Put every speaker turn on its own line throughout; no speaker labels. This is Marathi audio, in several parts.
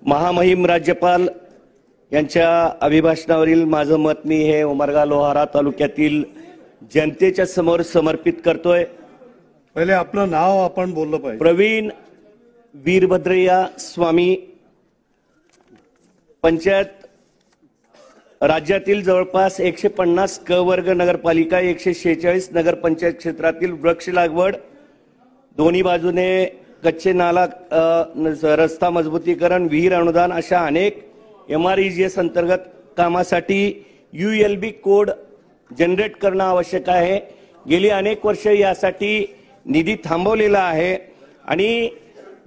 महामहिम राज्यपाल यांच्या अभिभाषणावरील माझं मत मी हे उमरगा लोहारा तालुक्यातील जनतेच्या समोर समर्पित करतोय।
पहिले आपलं नाव आपण बोललं पाहिजे।
प्रवीण वीरभद्रय्या स्वामी, पंचायत राज्यातील जवळपास 150 क वर्ग नगरपालिका, 146 नगरपंचायत क्षेत्रातील वृक्ष लागवड, दोन्ही बाजूने कच्चे नाला, रस्ता मजबूतीकरण, विहीर अनुदान अशा अनेक MREGS अंतर्गत कामासाठी ULB कोड जनरेट करणं आवश्यक आहे। गेली अनेक वर्ष यासाठी निधी थांबवलेला आहे आणि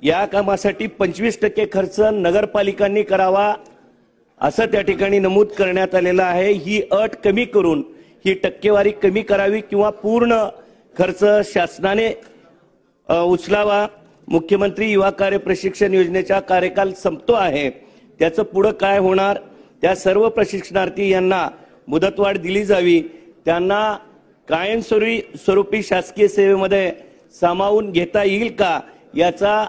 या कामासाठी 25% खर्च नगरपालिकांनी करावा असं त्या ठिकाणी नमूद करण्यात आलेलं आहे। ही अट कमी करून ही टक्केवारी कमी करावी किंवा पूर्ण खर्च शासनाने उचलावा। मुख्यमंत्री युवा कार्य प्रशिक्षण योजनेचा कार्यकाल संपतो आहे, त्याचं पुढे काय होणार? त्या सर्व प्रशिक्षणार्थी यांना मुदतवाढ दिली जावी, त्यांना कायमस्वरूपी शासकीय सेवेमध्ये सामावून घेता येईल का याचा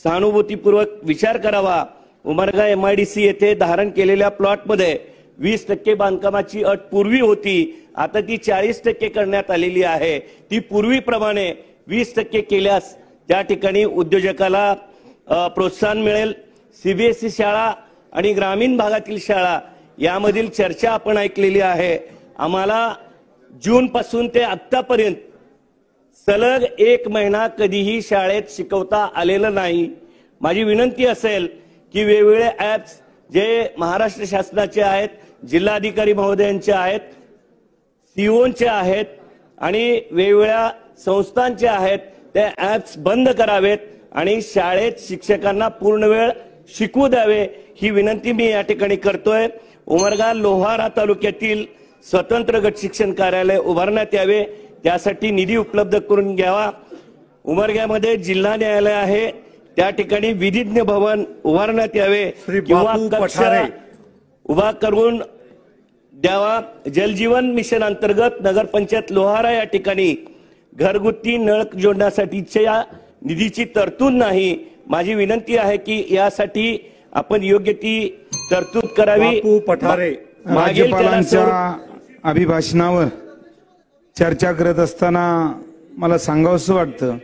सहानुभूतीपूर्वक विचार करावा। उमरगा MIDC येथे धारण केलेल्या प्लॉटमध्ये 20% बांधकामाची अट पूर्वी होती, आता ती 40% करण्यात आलेली आहे। ती पूर्वीप्रमाणे 20% केल्यास त्या ठिकाणी उद्योजकाला प्रोत्साहन मिळेल। CBSE शाळा आणि ग्रामीण भागातील शाळा यामधील चर्चा आपण ऐकलेली आहे। आम्हाला जून पासून ते आतापर्यंत सलग 1 महिना कधीही शाळेत शिकवता आलेलं नाही। माझी विनंती असेल की वेगवेगळे ॲप्स जे महाराष्ट्र शासनाचे आहेत, जिल्हाधिकारी महोदयांचे आहेत, COचे आहेत आणि वेगवेगळ्या संस्थांचे आहेत, ते ॲप्स बंद करावेत आणि शाळेत शिक्षकांना पूर्ण वेळ शिकवू द्यावे, ही विनंती मी या ठिकाणी करतोय। उमरगा लोहारा तालुक्यातील स्वतंत्र गट शिक्षण कार्यालय उभारण्यात यावे, त्यासाठी निधी उपलब्ध करून घ्यावा। उमरग्यामध्ये जिल्हा न्यायालय आहे, त्या ठिकाणी विधिज्ञ भवन उभारण्यात यावे किंवा कक्ष उभा करून द्यावा। जलजीवन मिशन अंतर्गत नगरपंचायत लोहारा या ठिकाणी घरगुती नळ जोडण्यासाठीच्या निधीची तरतूद नाही। माझी विनंती आहे की यासाठी आपण योग्य ती तरतूद करावी।
राज्यपालांच्या अभिभाषणावर चर्चा करत असताना मला सांगावंसं वाटतं,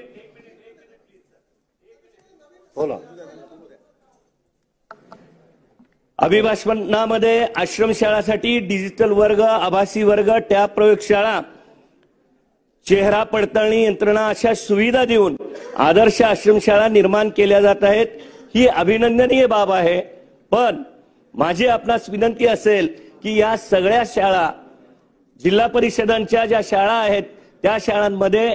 अभिभाषणामध्ये आश्रमशाळासाठी डिजिटल वर्ग, आभासी वर्ग, टॅब प्रयोगशाळा, चेहरा पडताळणी यंत्रणा अशा सुविधा देऊन आदर्श आश्रमशाळा निर्माण केल्या जात आहेत। ही अभिनंदनीय बाब आहे, पण माझी आपणास विनंती असेल की या सगळ्या शाळा, जिल्हा परिषदांच्या ज्या शाळा आहेत त्या शाळांमध्ये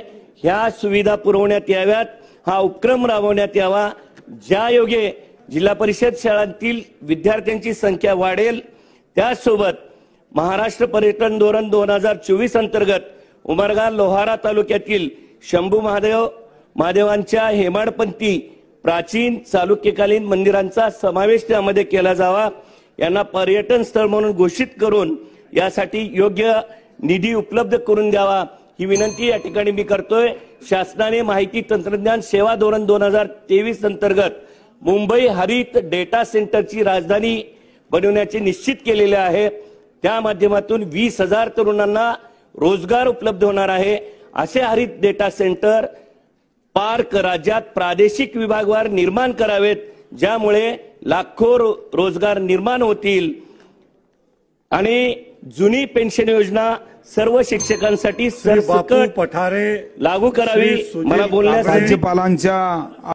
ह्या सुविधा पुरवण्यात याव्यात, हा उपक्रम राबवण्यात यावा। ज्या योगे जिल्हा परिषद शाळांतील विद्यार्थ्यांची संख्या वाढेल, त्यासोबत महाराष्ट्र पर्यटन धोरण 2024 अंतर्गत उमरगा लोहारा तालुक्यातील शंभू महादेवांच्या हेमाडपंथी प्राचीन चालुक्यकालीन मंदिरांचा समावेश त्यामध्ये केला जावा। यांना पर्यटन स्थळ म्हणून घोषित करून यासाठी योग्य निधी उपलब्ध करून द्यावा, ही विनंती या ठिकाणी मी करतोय। शासनाने माहिती तंत्रज्ञान सेवा धोरण 2023 अंतर्गत मुंबई हरित डेटा सेंटरची राजधानी बनवण्याचे निश्चित केलेले आहे। त्या माध्यमातून 20,000 तरुणांना रोजगार उपलब्ध होणार आहे। असे हरित डेटा सेंटर पार्क राज्यात प्रादेशिक विभागवार निर्माण करावेत, ज्यामुळे लाखो रोजगार निर्माण होतील आणि जुनी पेन्शन योजना सर्व शिक्षकांसाठी सरसकट लागू करावी। मला बोलण्यासाठी
राज्यपालांच्या